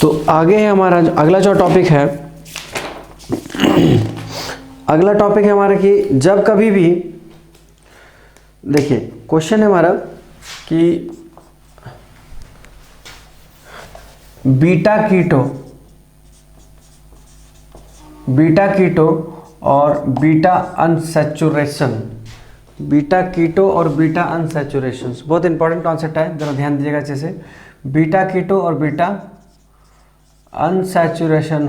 तो आगे है हमारा अगला जो टॉपिक है, अगला टॉपिक है हमारा कि जब कभी भी, देखिए क्वेश्चन है हमारा कि बीटा कीटो और बीटा अनसैचुरेशन, बीटा कीटो और बीटा अनसैचुरेशन बहुत इंपॉर्टेंट कॉन्सेप्ट है, जरा ध्यान दीजिएगा अच्छे से। बीटा कीटो और बीटा अनसैचुरेशन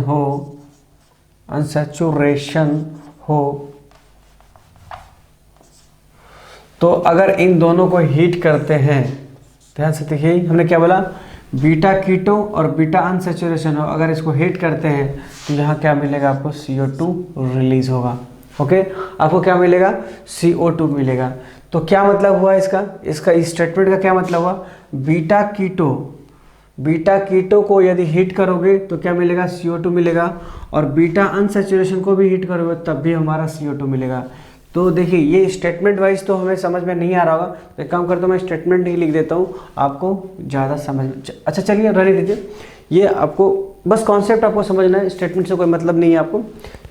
हो तो अगर इन दोनों को हीट करते हैं, ध्यान से देखिए हमने क्या बोला, बीटा कीटो और बीटा अनसैचुरेशन हो, अगर इसको हीट करते हैं तो यहाँ क्या मिलेगा आपको, CO2 रिलीज होगा। ओके, आपको क्या मिलेगा, CO2 मिलेगा। तो क्या मतलब हुआ इसका इस स्टेटमेंट का क्या मतलब हुआ, बीटा कीटो को यदि हीट करोगे तो क्या मिलेगा, CO2 मिलेगा, और बीटा अनसैचुरेशन को भी हीट करोगे तब भी हमारा CO2 मिलेगा। तो देखिए ये स्टेटमेंट वाइज तो हमें समझ में नहीं आ रहा होगा, तो एक काम करता हूँ मैं स्टेटमेंट ही लिख देता हूँ, आपको ज़्यादा समझ। अच्छा चलिए रहने दीजिए, ये आपको बस कॉन्सेप्ट आपको समझना है, स्टेटमेंट से कोई मतलब नहीं है आपको।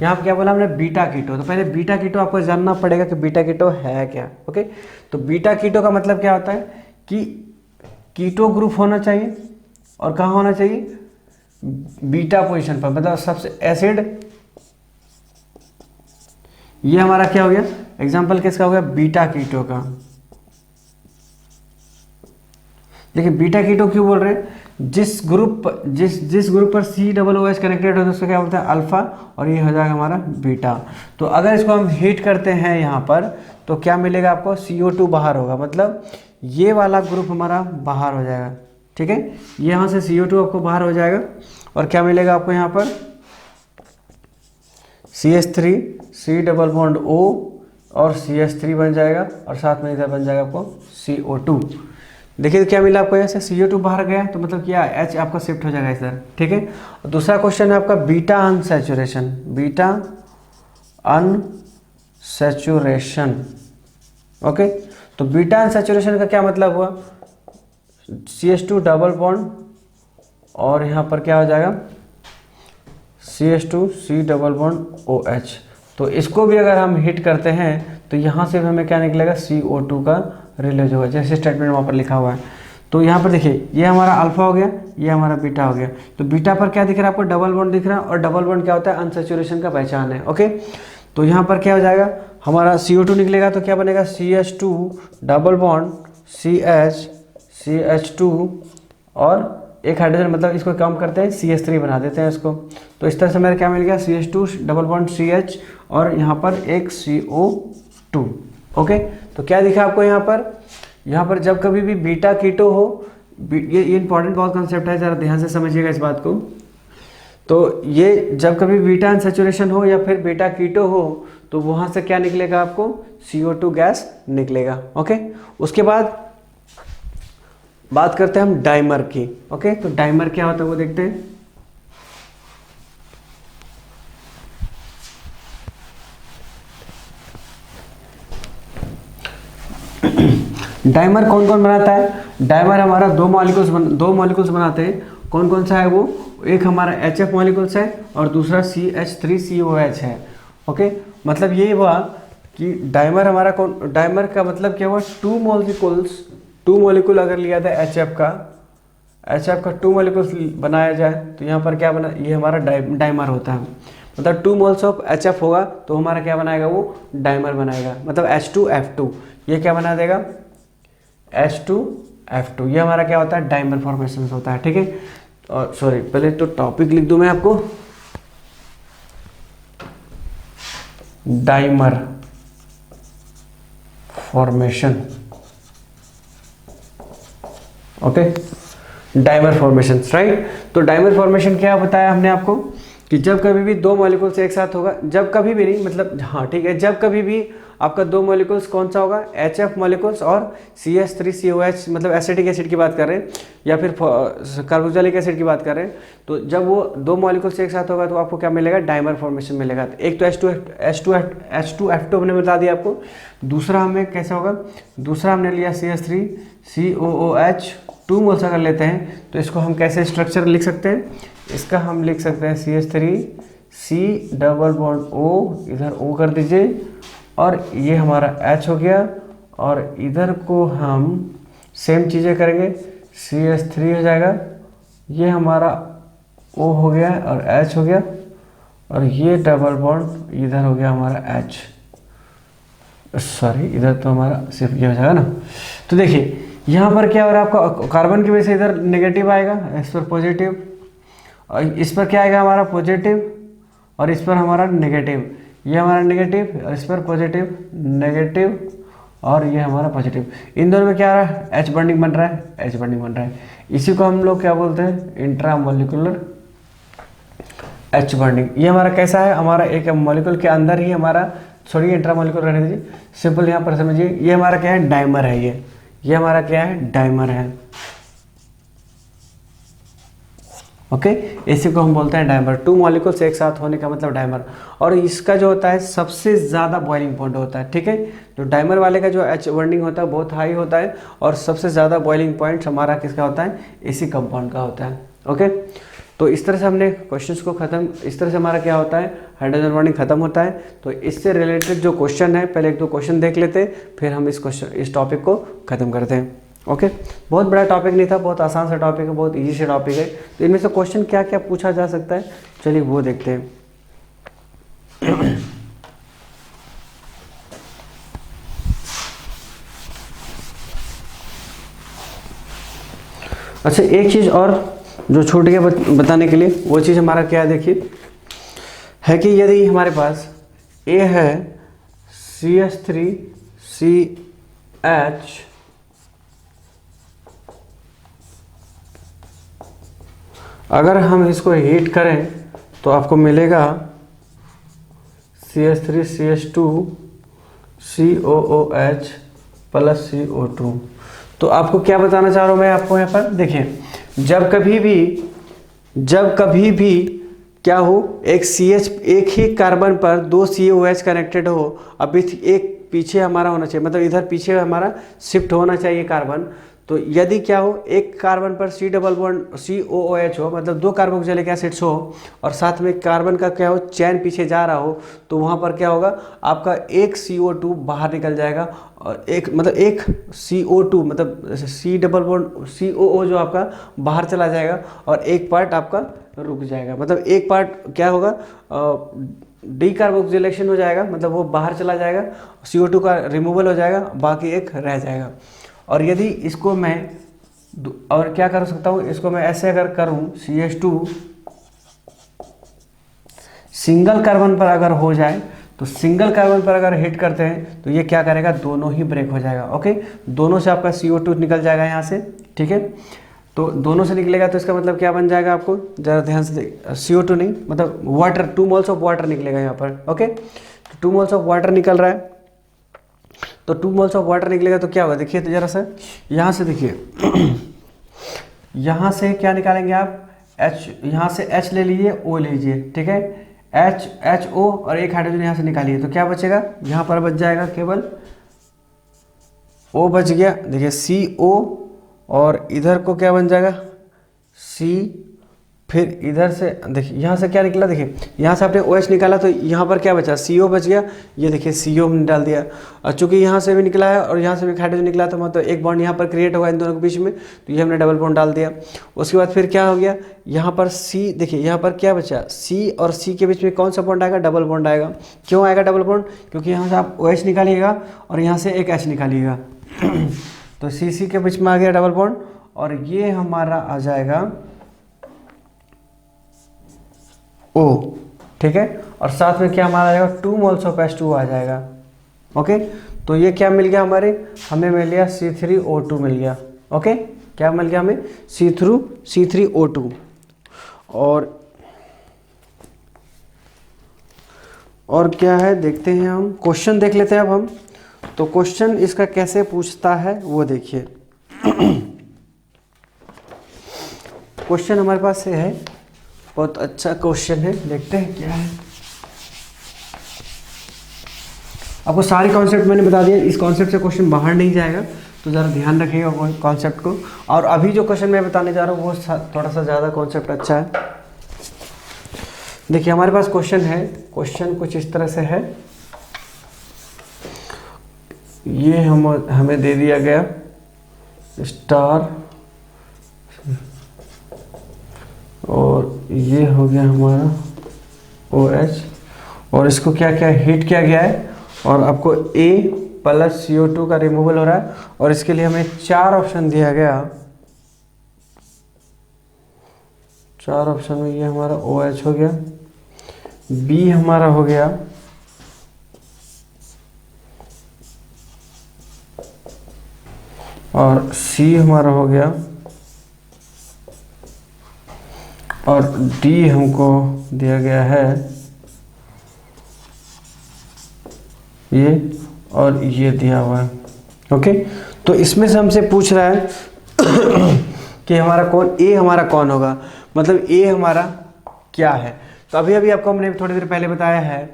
यहाँ पर क्या बोला हमने, बीटा कीटो, तो पहले बीटा कीटो आपको जानना पड़ेगा कि बीटा कीटो है क्या। ओके, तो बीटा कीटो का मतलब क्या होता है कि कीटो ग्रुप होना चाहिए, और कहाँ होना चाहिए, बीटा पोजीशन पर, मतलब सबसे एसिड। ये हमारा क्या हो गया, एग्जाम्पल किसका हो गया, बीटा कीटो का। देखिए बीटा कीटो क्यों बोल रहे हैं, जिस ग्रुप पर COOH कनेक्टेड होता है उसको क्या बोलते हैं, अल्फा, और ये हो जाएगा हमारा बीटा। तो अगर इसको हम हीट करते हैं यहाँ पर तो क्या मिलेगा आपको, CO2 बाहर होगा, मतलब ये वाला ग्रुप हमारा बाहर हो जाएगा। ठीक है, यहाँ से CO2 आपको बाहर हो जाएगा, और क्या मिलेगा आपको यहाँ पर, CH3 C double bond O और CH3 बन जाएगा, और साथ में इधर बन जाएगा आपको CO2। देखिए तो क्या मिला आपको, यहाँ से CO2 बाहर गया तो मतलब क्या, H आपका शिफ्ट हो जाएगा इधर। ठीक है, और दूसरा क्वेश्चन है आपका बीटा अनसैचुरेशन। ओके, तो बीटा अनसैचुरेशन का क्या मतलब हुआ, CH2 डबल बॉन्ड, और यहाँ पर क्या हो जाएगा, CH2 C double bond OH। तो इसको भी अगर हम हिट करते हैं तो यहाँ से हमें क्या निकलेगा, CO2 का रिलीज होगा, जैसे स्टेटमेंट वहाँ पर लिखा हुआ है। तो यहाँ पर देखिए ये हमारा अल्फा हो गया, ये हमारा बीटा हो गया। तो बीटा पर क्या दिख रहा है आपको, डबल बॉन्ड दिख रहा है, और डबल बॉन्ड क्या होता है, अनसैचुरेशन का पहचान है। ओके, तो यहाँ पर क्या हो जाएगा, हमारा CO2 निकलेगा, तो क्या बनेगा, CH2 डबल बॉन्ड CH2 और एक हाइड्रोजन, मतलब इसको कम करते हैं, CH3 बना देते हैं इसको। तो इस तरह से मेरा क्या मिल गया, CH2 डबल बॉन्ड CH, और यहाँ पर एक CO2। ओके, तो क्या दिखा आपको यहाँ पर जब कभी भी बीटा कीटो हो, ये इंपॉर्टेंट बहुत कॉन्सेप्ट है, ज़रा ध्यान से समझिएगा इस बात को। तो ये जब कभी बीटा अनसैचुरेशन हो या फिर बीटा कीटो हो तो वहाँ से क्या निकलेगा आपको, CO2 गैस निकलेगा। ओके, उसके बाद बात करते हैं हम डाइमर की। ओके, तो डाइमर क्या होता है वो देखते हैं। डाइमर कौन कौन बनाता है, डाइमर हमारा दो मॉलिक्यूल्स बनाते हैं। कौन कौन सा है वो, एक हमारा HF मॉलिक्यूल्स है और दूसरा CH3COH है। ओके, मतलब ये हुआ कि डाइमर हमारा डाइमर का मतलब क्या हुआ, टू मॉलिक्यूल अगर लिया था HF का 2 मॉलिक्यूल्स बनाया जाए तो यहाँ पर क्या बना, ये हमारा डाइमर होता है। मतलब 2 मोल्स ऑफ HF होगा तो हमारा क्या बनाएगा, वो डाइमर बनाएगा, मतलब H2F2। ये क्या बना देगा, H2F2। ये हमारा क्या होता है, डाइमर फॉर्मेशन होता है। ठीक है, और सॉरी पहले तो टॉपिक लिख दूं मैं आपको, dimer formation. Okay, dimer formation, right. तो डाइमर फॉर्मेशन क्या बताया हमने आपको कि जब कभी भी 2 मॉलिक्यूल्स एक साथ होगा, जब कभी भी नहीं, मतलब हाँ ठीक है, जब कभी भी आपका 2 मॉलिक्यूल्स कौन सा होगा, HF मॉलिक्यूल्स और CH3COH, मतलब एसिटिक एसिड की बात कर रहे हैं या फिर कार्बोक्सिलिक एसिड की बात कर रहे हैं। तो जब वो 2 मॉलिक्यूल्स एक साथ होगा तो आपको क्या मिलेगा, डाइमर फॉर्मेशन मिलेगा। एक तो H2F2 हमने बता दिया आपको। दूसरा हमें कैसा होगा, दूसरा हमने लिया CH3COOH 2 मोल्स अगर लेते हैं तो इसको हम कैसे स्ट्रक्चर लिख सकते हैं, इसका हम लिख सकते हैं CH3 C double bond O, इधर O कर दीजिए, और ये हमारा H हो गया, और इधर को हम सेम चीज़ें करेंगे, CH3 हो जाएगा, ये हमारा O हो गया और H हो गया, और ये डबल बॉन्ड इधर हो गया हमारा H, सॉरी इधर तो हमारा सिर्फ ये हो जाएगा ना। तो देखिए यहाँ पर क्या हो रहा है, आपका कार्बन की वजह से इधर नेगेटिव आएगा, इस पर पॉजिटिव, और इस पर क्या आएगा हमारा पॉजिटिव, और इस पर हमारा नेगेटिव, ये हमारा नेगेटिव और इस पर पॉजिटिव नेगेटिव, और ये हमारा पॉजिटिव। इन दोनों में क्या आ रहा है, H बॉन्डिंग बन रहा है, H बॉन्डिंग बन रहा है। इसी को हम लोग क्या बोलते हैं, इंट्रामोलिकुलर H बॉन्डिंग। ये हमारा कैसा है, हमारा एक मॉलिक्यूल के अंदर ही हमारा, छोड़िए इंट्रामोलिकुलर रहने दीजिए, सिंपल यहाँ पर समझिए, ये हमारा क्या है, डाइमर है, ये हमारा क्या है, डाइमर है। ओके, इसी को हम बोलते हैं डाइमर। 2 मॉलिक्यूल्स एक साथ होने का मतलब डाइमर। और इसका जो होता है सबसे ज़्यादा बॉइलिंग पॉइंट होता है, ठीक है। जो डाइमर वाले का जो H बॉन्डिंग होता है बहुत हाई होता है, और सबसे ज़्यादा बॉइलिंग पॉइंट हमारा किसका होता है, इसी कंपाउंड का होता है। ओके, तो इस तरह से हमने क्वेश्चंस को ख़त्म, इस तरह से हमारा क्या होता है, हाइड्रोजन बॉन्डिंग खत्म होता है। तो इससे रिलेटेड जो क्वेश्चन है, पहले 1-2 क्वेश्चन देख लेते हैं, फिर हम इस टॉपिक को ख़त्म करते हैं। ओके, बहुत बड़ा टॉपिक नहीं था, बहुत आसान सा टॉपिक है, बहुत इजी सा टॉपिक है। तो इनमें से क्वेश्चन क्या क्या पूछा जा सकता है, चलिए वो देखते हैं। अच्छा, एक चीज़ और जो छूट गया बताने के लिए, वो चीज़ हमारा क्या है, देखिए है कि यदि हमारे पास A है CH3CH, अगर हम इसको हीट करें तो आपको मिलेगा CH3CH2COOH प्लस CO2। तो आपको क्या बताना चाह रहा हूँ मैं आपको यहाँ पर, देखिए जब कभी भी क्या हो, एक ही कार्बन पर 2 COOH कनेक्टेड हो, अभी एक पीछे हमारा होना चाहिए, मतलब इधर पीछे हमारा शिफ्ट होना चाहिए कार्बन। तो यदि क्या हो, एक कार्बन पर C डबल बॉन्ड COOH हो, मतलब 2 कार्बोक्सिलिक एसिड्स हो, और साथ में कार्बन का क्या हो, चैन पीछे जा रहा हो, तो वहाँ पर क्या होगा, आपका एक CO2 बाहर निकल जाएगा, और एक CO2 मतलब C डबल बॉन्ड COO जो आपका बाहर चला जाएगा, और एक पार्ट आपका रुक जाएगा, मतलब एक पार्ट क्या होगा, डीकार्बोक्सिलेशन हो जाएगा, मतलब वो बाहर चला जाएगा, CO2 का रिमूवल हो जाएगा, बाकी एक रह जाएगा। और यदि इसको मैं और क्या कर सकता हूँ, इसको मैं ऐसे अगर करूँ, CH2 सिंगल कार्बन पर अगर हो जाए, तो सिंगल कार्बन पर अगर हिट करते हैं तो ये क्या करेगा, दोनों ही ब्रेक हो जाएगा। ओके, दोनों से आपका CO2 निकल जाएगा यहाँ से, ठीक है। तो दोनों से निकलेगा तो इसका मतलब क्या बन जाएगा, आपको ज़रा ध्यान से CO2 नहीं, मतलब वाटर, 2 मोल्स ऑफ वाटर निकलेगा यहाँ पर। ओके, तो 2 मोल्स ऑफ वाटर निकल रहा है, तो 2 मोल्स ऑफ वाटर निकलेगा तो क्या होगा, देखिए तो जरा सा यहाँ से देखिए यहाँ से क्या निकालेंगे आप, H, यहाँ से H ले लीजिए, O लीजिए, ठीक है, HO और एक हाइड्रोजन यहाँ से निकालिए, तो क्या बचेगा, यहाँ पर बच जाएगा केवल O बच गया, देखिए CO, और इधर को क्या बन जाएगा C, फिर इधर से देखिए यहाँ से क्या निकला, देखिए यहाँ से आपने OH निकाला तो यहाँ पर क्या बचा, CO बच गया, ये देखिए CO हमने डाल दिया। और चूंकि यहाँ से भी निकला है और यहाँ से भी हाइड्रोजन निकला, तो मतलब एक बॉन्ड यहाँ पर क्रिएट होगा इन दोनों के बीच में, तो ये हमने डबल बॉन्ड डाल दिया। उसके बाद फिर क्या हो गया, यहाँ पर C, देखिए यहाँ पर क्या बचा, C और C के बीच में कौन सा बॉन्ड आएगा, डबल बॉन्ड आएगा। क्यों आएगा डबल बॉन्ड, क्योंकि यहाँ से आप OH निकालिएगा और यहाँ से एक H निकालिएगा तो CC के बीच में आ गया डबल बॉन्ड, और ये हमारा आ जाएगा O, ठीक है। और साथ में क्या हमारा आ जाएगा, 2 मोल्स ऑफ H2O आ जाएगा। ओके, तो ये क्या मिल गया हमें मिल गया C3O2 मिल गया। ओके, क्या मिल गया हमें, C3O2। और क्या है देखते हैं, हम क्वेश्चन देख लेते हैं अब हम। तो क्वेश्चन इसका कैसे पूछता है वो देखिए क्वेश्चन हमारे पास से है, बहुत अच्छा क्वेश्चन है, देखते हैं क्या है। आपको सारे कॉन्सेप्ट मैंने बता दिए, इस कॉन्सेप्ट से क्वेश्चन बाहर नहीं जाएगा, तो ज़रा ध्यान रखिएगा कॉन्सेप्ट को। और अभी जो क्वेश्चन मैं बताने जा रहा हूँ वो थोड़ा सा ज़्यादा कॉन्सेप्ट अच्छा है। देखिए हमारे पास क्वेश्चन है, क्वेश्चन कुछ इस तरह से है, ये हमें दे दिया गया स्टार और ये हो गया हमारा OH और इसको क्या क्या हीट किया गया है और आपको A प्लस CO2 का रिमूवल हो रहा है और इसके लिए हमें 4 ऑप्शन दिया गया। 4 ऑप्शन में ये हमारा OH हो गया, B हमारा हो गया, और C हमारा हो गया और D हमको दिया गया है ये और ये दिया हुआ है। ओके, तो इसमें से हमसे पूछ रहा है कि हमारा कौन A हमारा कौन होगा, मतलब A हमारा क्या है। तो अभी अभी आपको हमने थोड़ी देर पहले बताया है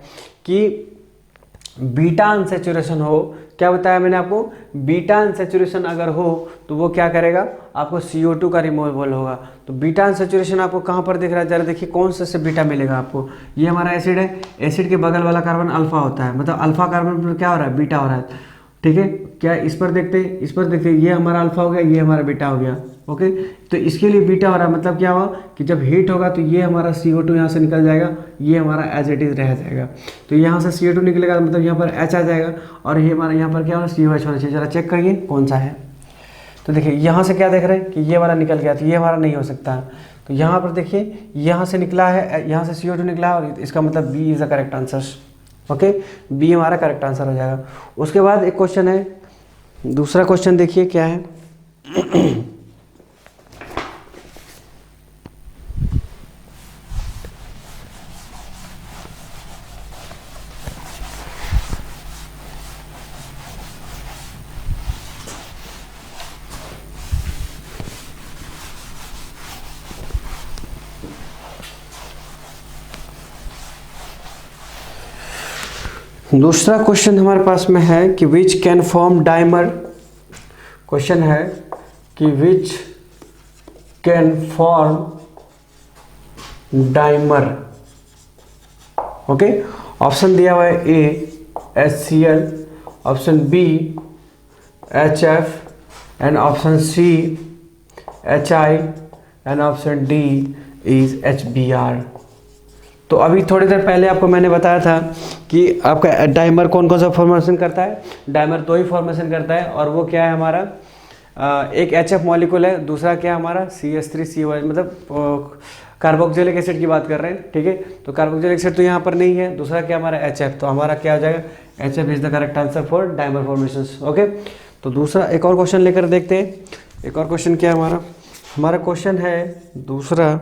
कि बीटा अनसैचुरेशन हो, क्या बताया मैंने आपको, बीटा अनसैचुरेशन अगर हो तो वो क्या करेगा, आपको CO2 का रिमूवल होगा। तो बीटा अनसैचुरेशन आपको कहाँ पर दिख रहा है, जरा देखिए कौन सा से बीटा मिलेगा आपको। ये हमारा एसिड है, एसिड के बगल वाला कार्बन अल्फा होता है, मतलब अल्फा कार्बन पर क्या हो रहा है, बीटा हो रहा है। ठीक है, क्या इस पर देखते हैं, इस पर देखते हैं, ये हमारा अल्फा हो गया, ये हमारा बीटा हो गया। ओके, तो इसके लिए बीटा हो रहा है, मतलब क्या हुआ कि जब हीट होगा तो ये हमारा CO2 यहाँ से निकल जाएगा, ये हमारा एज इट इज रह जाएगा। तो यहाँ से CO2 निकलेगा मतलब यहाँ पर H आ जाएगा और ये हमारा यहाँ पर क्या होगा, COH होना चाहिए। जरा चेक करिए कौन सा है। तो देखिए यहाँ से क्या देख रहे हैं कि ये वाला निकल गया, तो ये हमारा नहीं हो सकता है। तो यहाँ पर देखिए यहाँ से निकला है, यहाँ से CO2 निकला है और इसका मतलब B is the correct answer. Okay, B हमारा करेक्ट आंसर हो जाएगा। उसके बाद एक क्वेश्चन है, दूसरा क्वेश्चन देखिए क्या है। दूसरा क्वेश्चन हमारे पास में है कि which can form dimer. Question है कि which can form dimer. Okay, option दिया हुआ है A HCl, option B HF and option C HI and option D is HBr। तो अभी थोड़ी देर पहले आपको मैंने बताया था कि आपका डाइमर कौन कौन सा फॉर्मेशन करता है। डाइमर 2 ही फॉर्मेशन करता है और वो क्या है हमारा, एक HF मॉलिक्यूल है, दूसरा क्या है हमारा CH3COH, मतलब कार्बोक्सिलिक एसिड की बात कर रहे हैं। ठीक है, तो कार्बोक्सिलिक एसिड तो यहाँ पर नहीं है, दूसरा क्या हमारा HF, तो हमारा क्या हो जाएगा, HF is the correct answer for dimer formation. Okay, तो दूसरा एक और क्वेश्चन लेकर देखते हैं। एक और क्वेश्चन क्या है हमारा क्वेश्चन है दूसरा,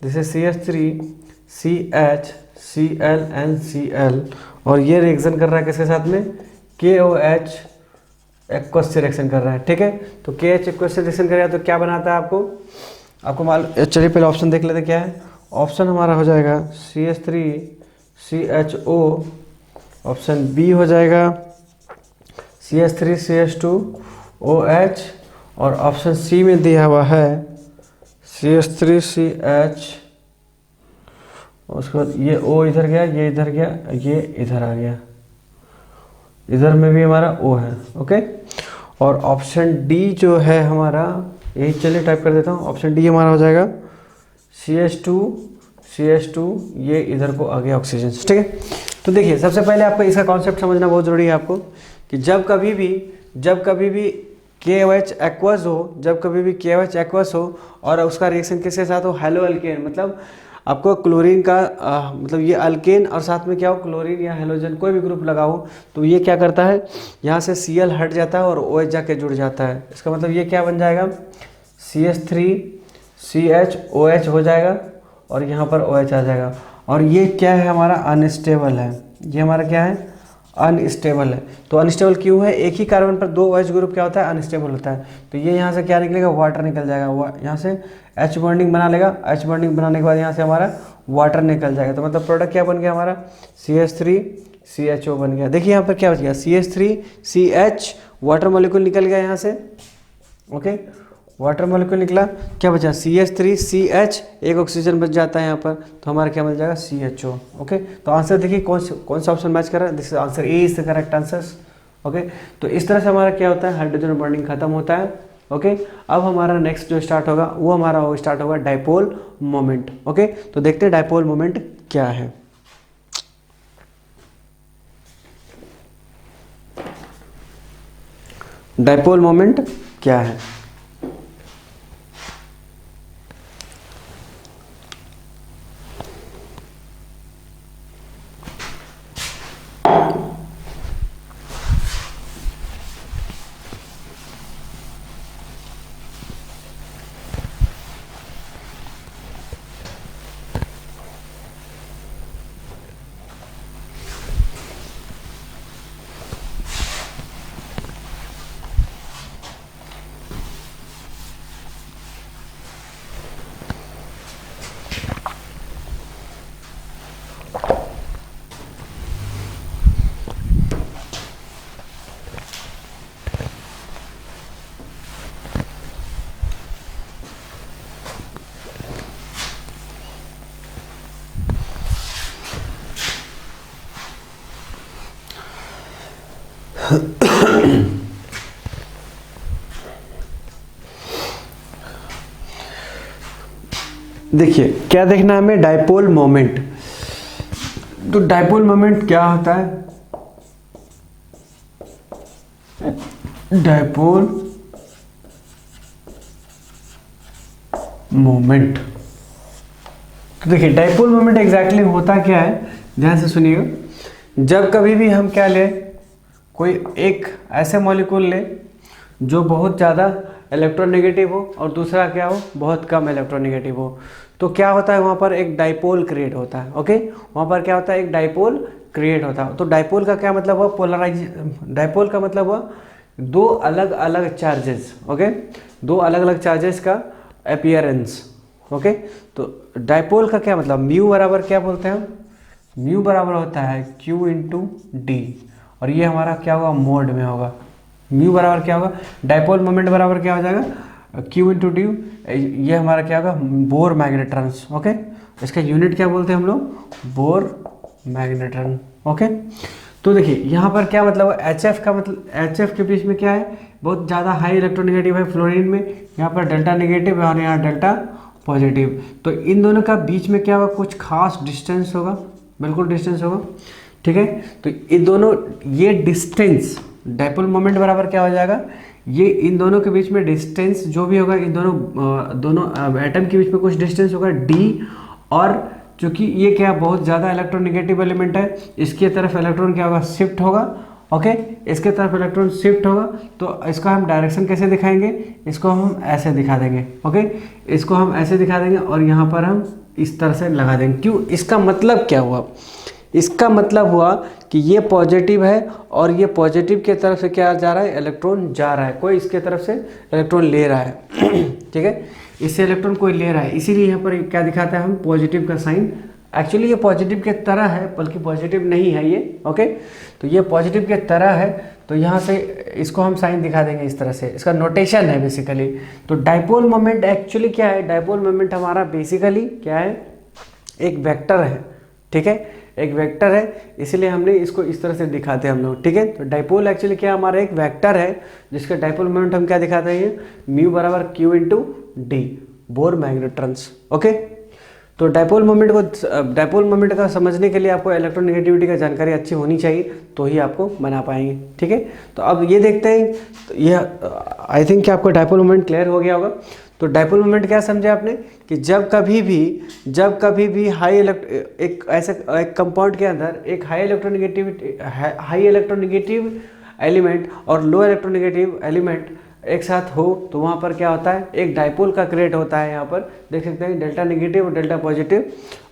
जैसे CH3CHCl एंड Cl और ये रिएक्शन कर रहा है किसके साथ में, KOH एक्वस से रिएक्शन कर रहा है। ठीक है, तो KH एक्वस से रिएक्शन कर रहा है तो क्या बनाता है आपको मालूम। चलिए पहले ऑप्शन देख लेते क्या है। ऑप्शन हमारा हो जाएगा CH3CHO, ऑप्शन B हो जाएगा CH3CH2OH और ऑप्शन C में दिया हुआ है CH3CH, उसके बाद ये O इधर गया, ये इधर गया, ये इधर आ गया, इधर में भी हमारा O है। ओके, और ऑप्शन D जो है हमारा, यही चलिए टाइप कर देता हूँ, ऑप्शन D हमारा हो जाएगा CH2 ये इधर को आ गया ऑक्सीजन। ठीक है, तो देखिए सबसे पहले आपको इसका कॉन्सेप्ट समझना बहुत ज़रूरी है आपको कि जब कभी भी KOH एक्वस हो और उसका रिएक्शन किसके साथ हो, हेलो अल्केन, मतलब आपको क्लोरीन का मतलब ये अल्केन और साथ में क्या हो, क्लोरीन या हेलोजन कोई भी ग्रुप लगा हो, तो ये क्या करता है, यहाँ से Cl हट जाता है और OH जाके जुड़ जाता है। इसका मतलब ये क्या बन जाएगा, CH3CHOH हो जाएगा और यहाँ पर OH आ जाएगा। और ये क्या है हमारा, अनस्टेबल है, ये हमारा क्या है, अनस्टेबल है। तो अनस्टेबल क्यों है, एक ही कार्बन पर 2 OH ग्रुप क्या होता है, अनस्टेबल होता है। तो ये यहाँ से क्या निकलेगा, वाटर निकल जाएगा, यहाँ से H बॉन्डिंग बना लेगा, H बॉन्डिंग बनाने के बाद यहाँ से हमारा वाटर निकल जाएगा। तो मतलब प्रोडक्ट क्या बन गया हमारा, CH3CHO बन गया। देखिए यहाँ पर क्या बच गया, CH3CH वाटर मॉलिक्यूल निकल गया यहाँ से। ओके, वाटर मॉलिक्यूल निकला, क्या बचा CH3CH, एक ऑक्सीजन बच जाता है यहाँ पर, तो हमारा क्या मिल जाएगा CHO। ओके, तो आंसर देखिए कौन सा ऑप्शन मैच कर रहा है, this answer A is the correct answer. Okay, तो इस तरह से हमारा क्या होता है, हाइड्रोजन बॉन्डिंग खत्म होता है। ओके, अब हमारा नेक्स्ट जो स्टार्ट होगा वो हमारा स्टार्ट होगा डाइपोल मोमेंट। ओके, तो देखते हैं डाइपोल मोमेंट क्या है। डाइपोल मोमेंट क्या है? देखिए क्या देखना है हमें, डाइपोल मोमेंट। तो डाइपोल मोमेंट क्या होता है, डाइपोल मोमेंट। तो देखिए डाइपोल मोमेंट एग्जैक्टली होता क्या है, ध्यान से सुनिएगा। जब कभी भी हम क्या लें, कोई एक ऐसे मॉलिक्यूल ले जो बहुत ज़्यादा इलेक्ट्रोनेगेटिव हो और दूसरा क्या हो, बहुत कम इलेक्ट्रोनेगेटिव हो, तो क्या होता है वहाँ पर एक डाइपोल क्रिएट होता है। ओके, वहाँ पर क्या होता है, एक डाइपोल क्रिएट होता है। तो डाइपोल का क्या मतलब हुआ, पोलराइज। डाइपोल का मतलब हुआ दो अलग अलग चार्जेस। ओके, दो अलग अलग चार्जेस का अपीयरेंस। ओके, तो डाइपोल का क्या मतलब, म्यू बराबर क्या बोलते हैं हम, म्यू बराबर होता है Q इंटू डी, और ये हमारा क्या होगा, मोड में होगा। म्यू बराबर क्या होगा, डाइपोल मोमेंट बराबर क्या हो जाएगा, Q इंटू डी, ये हमारा क्या होगा, बोर मैग्नेट्रॉन्स। ओके, इसका यूनिट क्या बोलते हैं हम लोग, बोर मैग्नेट्रॉन। ओके, तो देखिए यहाँ पर क्या मतलब HF का मतलब, HF के बीच में क्या है, बहुत ज़्यादा हाई इलेक्ट्रोनेगेटिव है फ्लोरीन में, यहाँ पर डेल्टा नेगेटिव है और यहाँ डेल्टा पॉजिटिव। तो इन दोनों का बीच में क्या होगा, कुछ खास डिस्टेंस होगा, बिल्कुल डिस्टेंस होगा। ठीक है, तो ये दोनों, ये डिस्टेंस डाइपोल मोमेंट बराबर क्या हो जाएगा, ये इन दोनों के बीच में डिस्टेंस जो भी होगा, इन दोनों एटम के बीच में कुछ डिस्टेंस होगा डी, और चूंकि ये क्या बहुत ज़्यादा इलेक्ट्रोनेगेटिव एलिमेंट है, इसकी तरफ इलेक्ट्रॉन क्या होगा, शिफ्ट होगा। ओके, इसके तरफ इलेक्ट्रॉन शिफ्ट होगा, तो इसका हम डायरेक्शन कैसे दिखाएंगे, इसको हम ऐसे दिखा देंगे। ओके, इसको हम ऐसे दिखा देंगे और यहाँ पर हम इस तरह से लगा देंगे। क्यों, इसका मतलब क्या हुआ, इसका मतलब हुआ कि ये पॉजिटिव है और ये पॉजिटिव के तरफ से क्या जा रहा है, इलेक्ट्रॉन जा रहा है, कोई इसके तरफ से इलेक्ट्रॉन ले रहा है। ठीक है, इससे इलेक्ट्रॉन कोई ले रहा है, इसीलिए यहाँ पर क्या दिखाता है हम, पॉजिटिव का साइन। एक्चुअली ये पॉजिटिव के तरह है, बल्कि पॉजिटिव नहीं है ये। ओके, तो ये पॉजिटिव के तरह है, तो यहाँ से इसको हम साइन दिखा देंगे इस तरह से, इसका नोटेशन है बेसिकली। तो डाइपोल मोमेंट एक्चुअली क्या है, डाइपोल मोमेंट हमारा बेसिकली क्या है, एक वेक्टर है। ठीक है, एक वेक्टर है, इसीलिए हमने इसको इस तरह से दिखाते हैं हम लोग। ठीक है, तो डाइपोल एक्चुअली क्या हमारा एक वेक्टर है, जिसका डाइपोल मोमेंट हम क्या दिखाते हैं, म्यू बराबर Q into D, bore मैग्नेट्रॉन्स। Okay, तो डाइपोल मोमेंट का समझने के लिए आपको इलेक्ट्रोनेगेटिविटी का जानकारी अच्छी होनी चाहिए, तो ही आपको बना पाएंगे। ठीक है, तो अब ये देखते हैं, तो ये आई थिंक कि आपको डाइपोल मोमेंट क्लियर हो गया होगा। तो डाइपोल मोमेंट क्या समझे आपने, कि जब कभी भी एक ऐसे एक कंपाउंड के अंदर एक हाई इलेक्ट्रोनेगेटिव एलिमेंट और लो इलेक्ट्रोनेगेटिव एलिमेंट एक साथ हो, तो वहाँ पर क्या होता है, एक डाइपोल का क्रिएट होता है। यहाँ पर देख सकते हैं डेल्टा नेगेटिव और डेल्टा पॉजिटिव,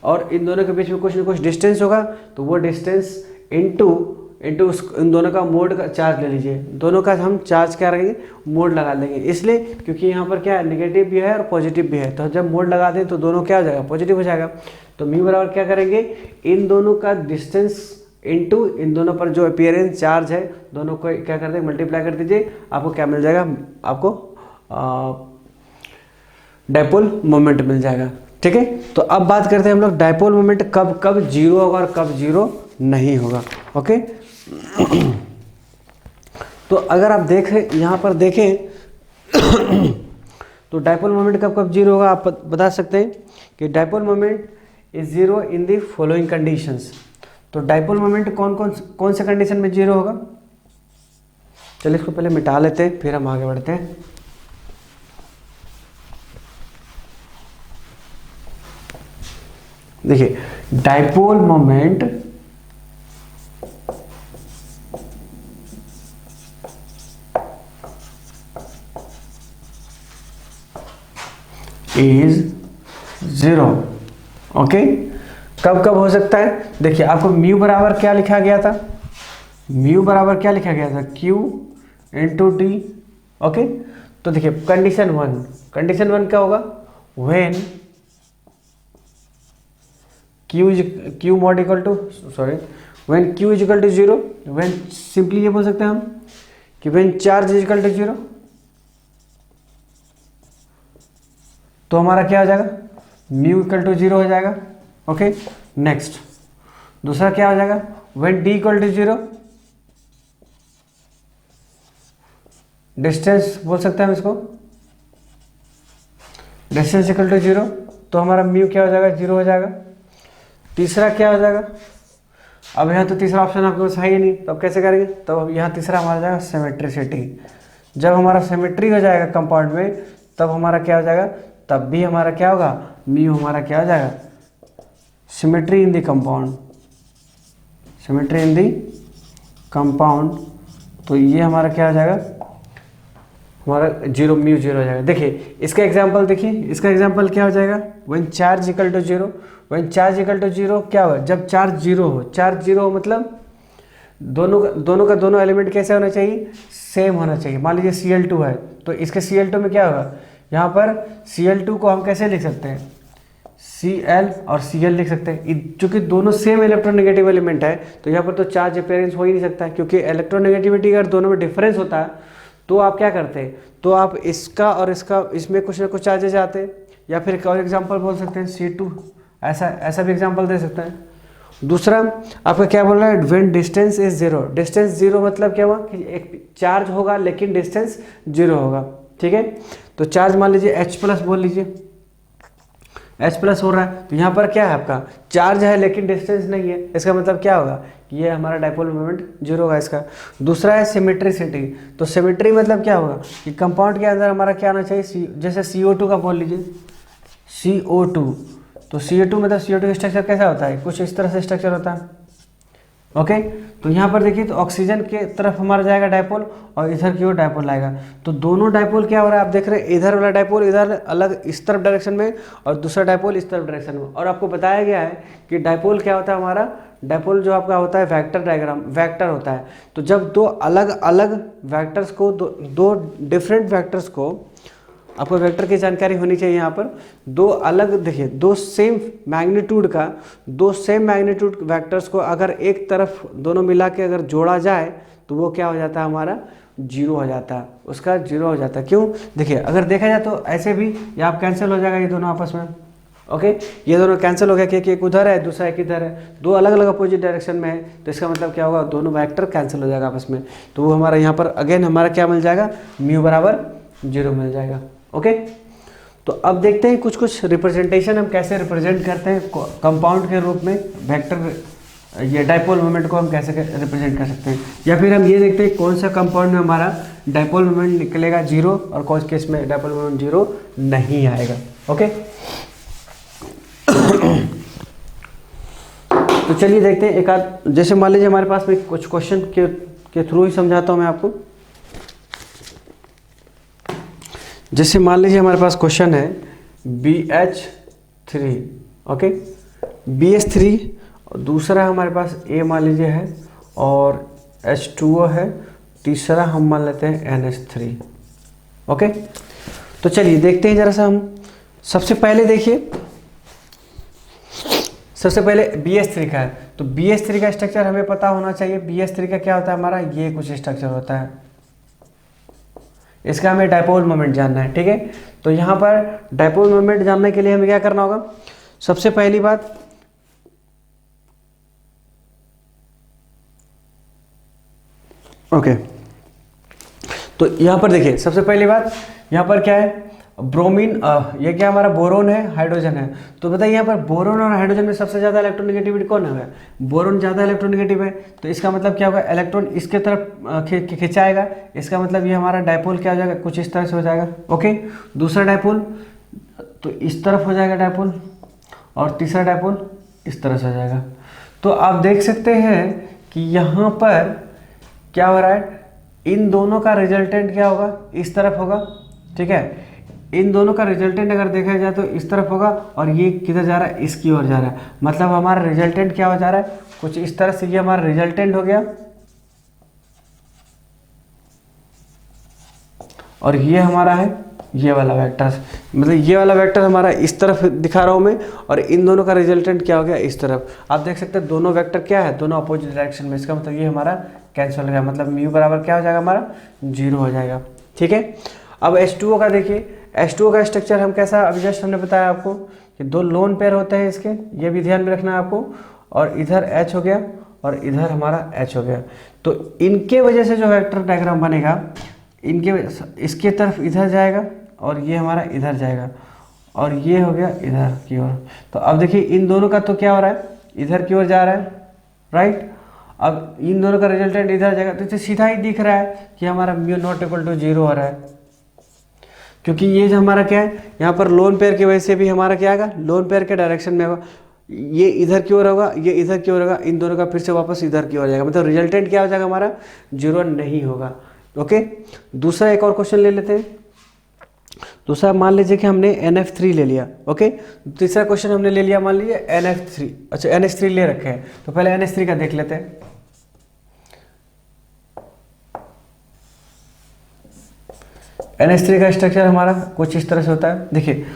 और इन दोनों के बीच में कुछ ना कुछ डिस्टेंस होगा, तो वो डिस्टेंस इंटू इन दोनों का मोड का चार्ज ले लीजिए, दोनों का हम चार्ज क्या रखेंगे, मोड लगा देंगे। इसलिए क्योंकि यहाँ पर क्या है, नेगेटिव भी है और पॉजिटिव भी है, तो जब मोड लगा दें तो दोनों क्या हो जाएगा, पॉजिटिव हो जाएगा। तो म्यू बराबर क्या करेंगे, इन दोनों का डिस्टेंस इंटू इन दोनों पर जो अपीयरेंस चार्ज है, दोनों को क्या कर देंगे, मल्टीप्लाई कर दीजिए, आपको क्या मिल जाएगा, आपको डायपोल मोमेंट मिल जाएगा। ठीक है, तो अब बात करते हैं हम लोग डायपोल मोमेंट कब कब जीरो होगा और कब जीरो नहीं होगा। ओके तो अगर आप देखें यहाँ पर देखें तो डायपोल मोमेंट कब कब जीरो होगा आप बता सकते हैं कि dipole moment is zero in the following conditions. तो डायपोल मोमेंट कौन से कंडीशन में जीरो होगा, चलिए इसको पहले मिटा लेते हैं फिर हम आगे बढ़ते हैं। देखिए dipole moment is zero. Okay, कब कब हो सकता है, देखिए आपको म्यू बराबर क्या लिखा गया था, म्यू बराबर क्या लिखा गया था, क्यू इंटू टी। ओके, तो देखिए कंडीशन वन क्या होगा, when Q mod equal to when Q is equal to zero, when simply ये बोल सकते हैं हम कि when charge is equal to zero, तो हमारा क्या हो जाएगा, म्यू इक्वल टू जीरो हो जाएगा। ओके, नेक्स्ट दूसरा क्या हो जाएगा, when D equal to zero, distance बोल सकते हैं हम इसको, डिस्टेंस इक्वल टू जीरो, तो हमारा म्यू क्या हो जाएगा, जीरो हो जाएगा। तीसरा क्या हो जाएगा, अब यहाँ तो तीसरा ऑप्शन आपके पास है ही नहीं, तो अब कैसे करेंगे, तो अब यहाँ तीसरा हमारा जाएगा सिमेट्रिसिटी। जब हमारा सिमेट्री हो जाएगा कंपाउंड में, तब हमारा क्या हो जाएगा, तब भी हमारा क्या होगा, म्यू हमारा क्या हो जाएगा, symmetry in the compound, symmetry in the compound, तो ये हमारा क्या हो जाएगा, हमारा जीरो, म्यू जीरो हो जाएगा। देखिए इसका एग्जांपल देखिए, इसका एग्जांपल क्या हो जाएगा, when charge equal to zero, when charge equal to zero क्या होगा, जब चार्ज जीरो हो, चार्ज जीरो हो मतलब दोनों का दोनों एलिमेंट कैसे होना चाहिए, सेम होना चाहिए। मान लीजिए Cl2 है, तो इसके Cl2 में क्या होगा, यहाँ पर Cl2 को हम कैसे लिख सकते हैं, Cl और Cl लिख सकते हैं, चूंकि दोनों सेम इलेक्ट्रोनेगेटिव एलिमेंट है, तो यहाँ पर तो चार्ज अपेयरेंस हो ही नहीं सकता, क्योंकि इलेक्ट्रोनेगेटिविटी अगर दोनों में डिफरेंस होता है तो आप क्या करते हैं, तो आप इसका और इसका, इसमें कुछ ना कुछ चार्जेस आते हैं। या फिर एक और एग्जांपल बोल सकते हैं C2, ऐसा भी एग्जांपल दे सकते हैं। दूसरा आपका क्या बोल रहा है, when distance is zero, distance zero मतलब क्या हुआ कि एक चार्ज होगा लेकिन डिस्टेंस जीरो होगा। ठीक है, तो चार्ज मान लीजिए H प्लस बोल लीजिए, H प्लस हो रहा है, तो यहाँ पर क्या है, आपका चार्ज है लेकिन डिस्टेंस नहीं है, इसका मतलब क्या होगा, ये हमारा डायपोल मोमेंट जीरो होगा इसका। दूसरा है सिमेट्रिसिटी, तो सिमेट्री मतलब क्या होगा कि कंपाउंड के अंदर हमारा क्या आना चाहिए, जैसे CO2 का बोल लीजिए, CO2, तो CO2 मतलब CO2 का स्ट्रक्चर कैसा होता है, कुछ इस तरह से स्ट्रक्चर होता है। ओके, तो यहाँ पर देखिए, तो ऑक्सीजन के तरफ हमारा जाएगा डायपोल और इधर की ओर डायपोल आएगा, तो दोनों डायपोल क्या हो रहा है आप देख रहे हैं, इधर वाला डायपोल इधर अलग इस तरफ डायरेक्शन में और दूसरा डायपोल इस तरफ डायरेक्शन में। और आपको बताया गया है कि डायपोल क्या होता है, हमारा डायपोल जो आपका होता है वेक्टर डायग्राम, वेक्टर होता है। तो जब दो अलग अलग वैक्टर्स को, दो डिफरेंट वैक्टर्स को, आपको वेक्टर की जानकारी होनी चाहिए। यहाँ पर दो अलग, देखिए दो सेम मैग्नीट्यूड का, दो सेम मैग्नीट्यूड वेक्टर्स को अगर एक तरफ दोनों मिला के अगर जोड़ा जाए तो वो क्या हो जाता है, हमारा जीरो हो जाता है, उसका जीरो हो जाता है। क्यों, देखिए अगर देखा जाए तो ऐसे भी ये आप कैंसिल हो जाएगा ये दोनों आपस में। ओके, ये दोनों कैंसिल हो गया, क्योंकि एक उधर है दूसरा एक इधर है, दो अलग अलग अपोजिट डायरेक्शन में है, तो इसका मतलब क्या होगा, दोनों वेक्टर कैंसिल हो जाएगा आपस में, तो वो हमारा यहाँ पर अगेन हमारा क्या मिल जाएगा, म्यू बराबर जीरो मिल जाएगा। ओके, तो अब देखते हैं कुछ कुछ रिप्रेजेंटेशन हम कैसे रिप्रेजेंट करते हैं कंपाउंड के रूप में, वेक्टर ये डायपोल मोमेंट को हम कैसे रिप्रेजेंट कर सकते हैं, या फिर हम ये देखते हैं कौन सा कंपाउंड में हमारा डायपोल मोमेंट निकलेगा जीरो और कौन से केस में डायपोल मोमेंट जीरो नहीं आएगा। ओके, तो चलिए देखते हैं एक आध, जैसे मान लीजिए हमारे पास में कुछ क्वेश्चन के थ्रू ही समझाता हूँ मैं आपको। जैसे मान लीजिए हमारे पास क्वेश्चन है BH3, ओके, BH3, और दूसरा हमारे पास A मान लीजिए है और H2O है, तीसरा हम मान लेते हैं NH3। ओके, तो चलिए देखते हैं जरा सा हम। सबसे पहले देखिए, सबसे पहले BH3 का है, तो BH3 का स्ट्रक्चर हमें पता होना चाहिए। BH3 का क्या होता है हमारा, ये कुछ स्ट्रक्चर होता है, इसका हमें डायपोल मोमेंट जानना है, ठीक है। तो यहाँ पर डायपोल मोमेंट जानने के लिए हमें क्या करना होगा, सबसे पहली बात ओके तो यहाँ पर देखिए सबसे पहली बात यहाँ पर क्या है, ब्रोमीन, ये क्या हमारा बोरोन है, हाइड्रोजन है। तो बताइए यहाँ पर बोरोन और हाइड्रोजन में सबसे ज़्यादा इलेक्ट्रोनेगेटिविटी कौन है, बोरोन ज़्यादा इलेक्ट्रोनेगेटिव है। तो इसका मतलब क्या होगा, इलेक्ट्रॉन इसके तरफ खिंचाएगा, इसका मतलब ये हमारा डायपोल क्या हो जाएगा, कुछ इस तरह से हो जाएगा। ओके, दूसरा डायपोल तो इस तरफ हो जाएगा डायपोल, और तीसरा डायपोल इस तरह से हो जाएगा। तो आप देख सकते हैं कि यहाँ पर क्या हो रहा है, इन दोनों का रिजल्टेंट क्या होगा, इस तरफ होगा, ठीक है। इन दोनों का रिजल्टेंट अगर देखा जाए तो इस तरफ होगा, और ये किधर जा रहा है, इसकी ओर जा रहा है। मतलब हमारा रिजल्टेंट क्या हो जा रहा है, कुछ इस तरह से, ये हमारा रिजल्टेंट हो गया, और ये हमारा है ये वाला वेक्टर, मतलब ये वाला वेक्टर हमारा इस तरफ दिखा रहा हूँ मैं, और इन दोनों का रिजल्टेंट क्या हो गया, इस तरफ। आप देख सकते हैं दोनों वेक्टर क्या है, दोनों अपोजिट डायरेक्शन में। इसका मतलब ये हमारा कैंसिल हो गया, मतलब म्यू बराबर क्या हो जाएगा, हमारा 0 हो जाएगा, ठीक है। अब H2O का देखिए, H2O का स्ट्रक्चर हम कैसा, अभी जस्ट हमने बताया आपको कि 2 लोन पेयर होते हैं इसके, ये भी ध्यान में रखना है आपको। और इधर H हो गया और इधर हमारा H हो गया। तो इनके वजह से जो वेक्टर डायग्राम बनेगा, इनके इसके तरफ इधर जाएगा और ये हमारा इधर जाएगा, और ये हो गया इधर की ओर। तो अब देखिए इन दोनों का तो क्या हो रहा है, इधर की ओर जा रहा है, राइट। अब इन दोनों का रिजल्टेंट इधर जाएगा, तो इसे सीधा ही दिख रहा है कि हमारा म्यू नॉट इक्वल टू 0 हो रहा है, क्योंकि ये जो हमारा क्या है, यहाँ पर लोन पेयर की वजह से भी हमारा क्या आएगा, लोन पेयर के डायरेक्शन में होगा, ये इधर की ओर होगा, ये इधर की ओर होगा, इन दोनों का फिर से वापस इधर की ओर जाएगा, मतलब रिजल्टेंट क्या हो जाएगा, हमारा 0 नहीं होगा। ओके, दूसरा एक और क्वेश्चन ले लेते हैं। दूसरा मान लीजिए कि हमने NF3 ले लिया, ओके। तीसरा क्वेश्चन हमने ले लिया, मान लीजिए NF3, अच्छा NH3 ले रखे हैं। तो पहले NH3 का देख लेते हैं। NH3 का स्ट्रक्चर हमारा कुछ इस तरह से होता है, देखिए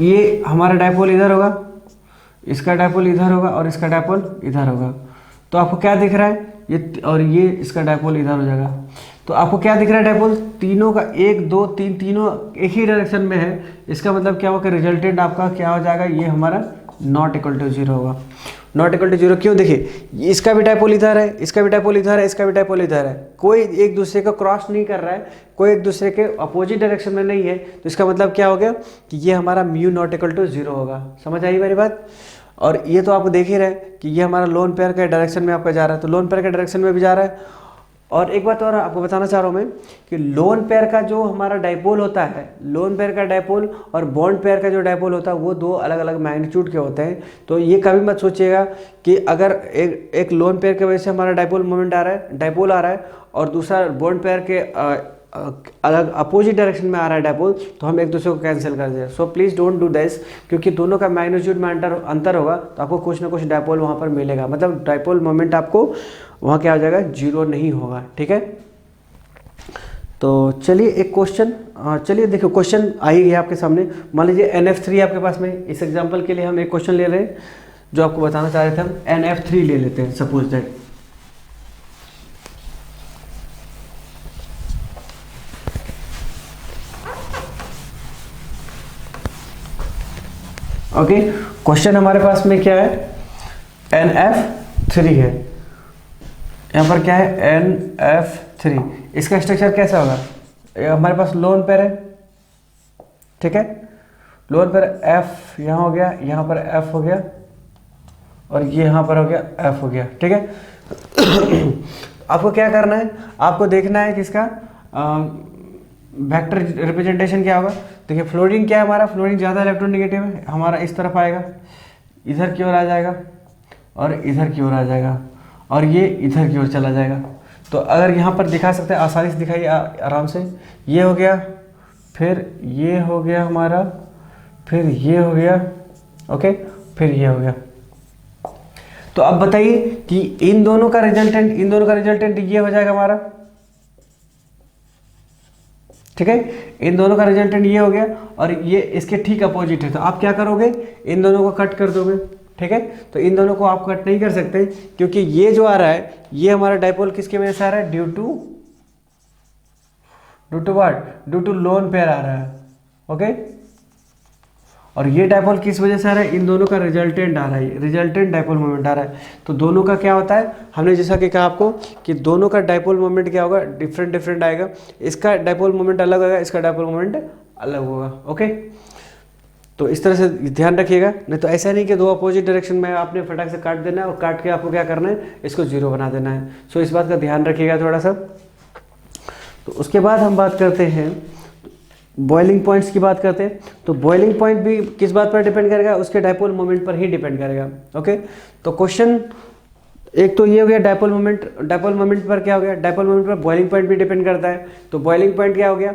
ये हमारा डायपोल इधर होगा, इसका डायपोल इधर होगा, और इसका डायपोल इधर होगा। तो आपको क्या दिख रहा है, ये और ये इसका डायपोल इधर हो जाएगा। तो आपको क्या दिख रहा है, डायपोल तीनों का 1 2 3 तीनों एक ही डायरेक्शन में है। इसका मतलब क्या होगा, रिजल्टेंट आपका क्या हो जाएगा, ये हमारा नॉट इक्वल टू 0 होगा। नॉट इक्वल टू 0 क्यों, देखिए इसका भी डायपोल इधर है, इसका भी डायपोल इधर है, इसका भी डायपोल इधर है, कोई एक दूसरे को क्रॉस नहीं कर रहा है, कोई एक दूसरे के अपोजिट डायरेक्शन में नहीं है। तो इसका मतलब क्या हो गया कि ये हमारा म्यू नॉट इक्वल टू 0 होगा। समझ आई मेरी बात। और ये तो आप देख ही रहे कि ये हमारा लोन पेयर के डायरेक्शन में आपका जा रहा है, तो लोन पेयर के डायरेक्शन में भी जा रहा है। और एक बात और आपको बताना चाह रहा हूँ मैं कि लोन पेयर का जो हमारा डायपोल होता है, लोन पेयर का डायपोल और बॉन्ड पेयर का जो डायपोल होता है, वो 2 अलग अलग मैग्नीट्यूड के होते हैं। तो ये कभी मत सोचिएगा कि अगर एक लोन पेयर की वजह से हमारा डायपोल मोमेंट आ रहा है, डायपोल आ रहा है, और दूसरा बॉन्ड पेयर के अलग अपोजिट डायरेक्शन में आ रहा है डायपोल, तो हम एक दूसरे को कैंसिल कर दें। So please don't do this, क्योंकि दोनों का मैग्नीट्यूड में अंतर होगा, तो आपको कुछ ना कुछ डायपोल वहाँ पर मिलेगा, मतलब डायपोल मोमेंट आपको वहाँ क्या हो जाएगा, 0 नहीं होगा, ठीक है। तो चलिए एक क्वेश्चन, चलिए देखो क्वेश्चन आ ही गया आपके सामने। मान लीजिए NF3 आपके पास में, इस एग्जाम्पल के लिए हम एक क्वेश्चन ले रहे हैं जो आपको बताना चाह रहे थे। हम NF3 ले लेते हैं, सपोज दैट। ओके, क्वेश्चन हमारे पास में क्या है, NF3 है। यहाँ पर क्या है, NF3, इसका स्ट्रक्चर कैसा होगा, हमारे पास लोन पेयर है, ठीक है। लोन पेयर F यहाँ हो गया, यहाँ पर F हो गया, और ये यहाँ पर हो गया F हो गया, ठीक है। आपको क्या करना है, आपको देखना है कि इसका वेक्टर रिप्रेजेंटेशन क्या होगा। देखिए फ्लोरीन क्या है, हमारा फ्लोरीन ज़्यादा इलेक्ट्रोनेगेटिव है, हमारा इस तरफ आएगा, इधर की ओर आ जाएगा, और इधर की ओर आ जाएगा, और ये इधर की ओर चला जाएगा। तो अगर यहाँ पर दिखा सकते हैं, आसानी से दिखाइए आराम से। ये हो गया, फिर ये हो गया हमारा, फिर ये हो गया, ओके, फिर ये हो गया। तो अब बताइए कि इन दोनों का रिजल्टेंट ये हो जाएगा हमारा, ठीक है। इन दोनों का रिजल्टेंट ये हो गया, और ये इसके ठीक अपोजिट है। तो आप क्या करोगे, इन दोनों को कट कर दोगे, ठीक है। तो इन दोनों को आप कट नहीं कर सकते, क्योंकि ये जो आ रहा है, ये हमारा डायपोल किसके वजह से आ रहा है, due to what, due to lone pair आ रहा है। ओके, और ये डायपोल किस वजह से आ रहा है, इन दोनों का रिजल्टेंट आ रहा है, रिजल्टेंट डायपोल मोमेंट आ रहा है। तो दोनों का क्या होता है, हमने जैसा कि कहा आपको कि दोनों का डायपोल मोमेंट क्या होगा, डिफरेंट डिफरेंट आएगा। इसका डायपोल मोमेंट अलग होगा, इसका डायपोल मोमेंट अलग होगा। ओके, तो इस तरह से ध्यान रखिएगा। नहीं तो ऐसा नहीं कि दो अपोजिट डायरेक्शन में आपने फटाक से काट देना है और काट के आपको क्या करना है, इसको जीरो बना देना है। सो इस बात का ध्यान रखिएगा थोड़ा सा। तो उसके बाद हम बात करते हैं बॉइलिंग पॉइंट्स की बात करते हैं। तो बॉइलिंग पॉइंट भी किस बात पर डिपेंड करेगा, उसके डायपोल मोमेंट पर ही डिपेंड करेगा। ओके, तो क्वेश्चन एक तो ये हो गया डायपोल मोमेंट, डायपोल मोमेंट पर क्या हो गया, डायपोल मोमेंट पर बॉइलिंग पॉइंट भी डिपेंड करता है। तो बॉइलिंग पॉइंट क्या हो गया,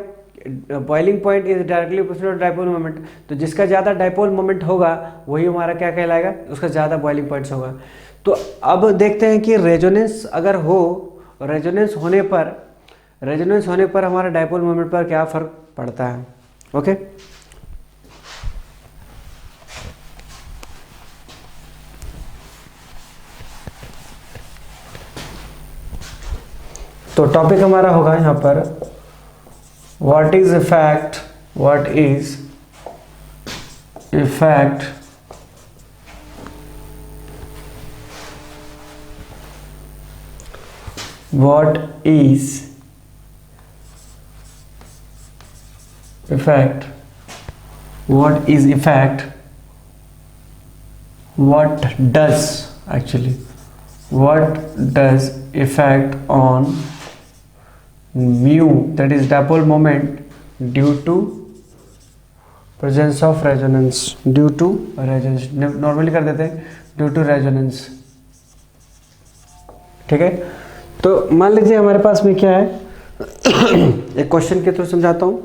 boiling point is directly proportional to dipole moment. तो जिसका ज़्यादा डायपोल मोमेंट होगा वही हमारा क्या कहलाएगा, उसका ज़्यादा बॉइलिंग पॉइंट्स होगा। तो अब देखते हैं कि रेजोनेंस अगर हो, रेजोनेंस होने पर हमारा डायपोल मोमेंट पर क्या फ़र्क पड़ता है। ओके, तो टॉपिक हमारा होगा यहाँ पर what is effect, what is effect what is effect, what is effect, what does actually, what does effect on mu, that is dipole moment, due to presence of resonance, due to resonance, normally कर देते हैं due to resonance. ठीक है, तो मान लीजिए हमारे पास में क्या है एक क्वेश्चन के थ्रू समझाता हूं।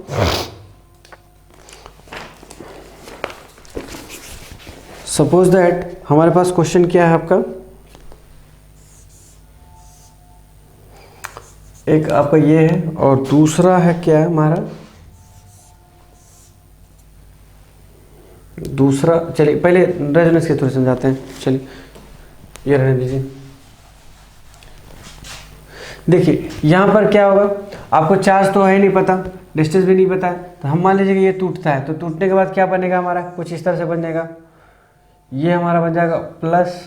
सपोज दैट हमारे पास क्वेश्चन क्या है आपका, एक आपका ये है और दूसरा है क्या है हमारा, दूसरा चलिए पहले रेजोनेंस के थ्रू समझाते हैं। चलिए ये रहने दीजिए। देखिए यहाँ पर क्या होगा, आपको चार्ज तो है नहीं पता, डिस्टेंस भी नहीं पता है। तो हम मान लीजिए कि ये टूटता है, तो टूटने के बाद क्या बनेगा हमारा, कुछ इस तरह से बन जाएगा। ये हमारा बन जाएगा प्लस,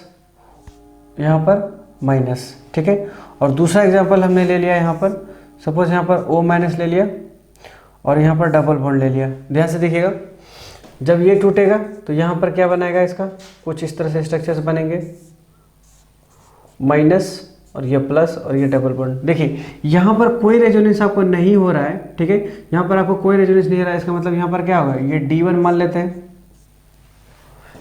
यहाँ पर माइनस। ठीक है, और दूसरा एग्जांपल हमने ले लिया यहाँ पर, सपोज यहाँ पर O माइनस ले लिया और यहाँ पर डबल बॉन्ड ले लिया। ध्यान से देखिएगा, जब ये टूटेगा तो यहाँ पर क्या बनाएगा, इसका कुछ इस तरह से स्ट्रक्चर्स बनेंगे, माइनस और ये प्लस और ये डबल बॉन्ड। देखिए यहाँ पर कोई रेजोनेंस आपको नहीं हो रहा है। ठीक है, यहाँ पर आपको कोई रेजोनेंस नहीं हो रहा है, इसका मतलब यहाँ पर क्या होगा, ये D1 मान लेते हैं,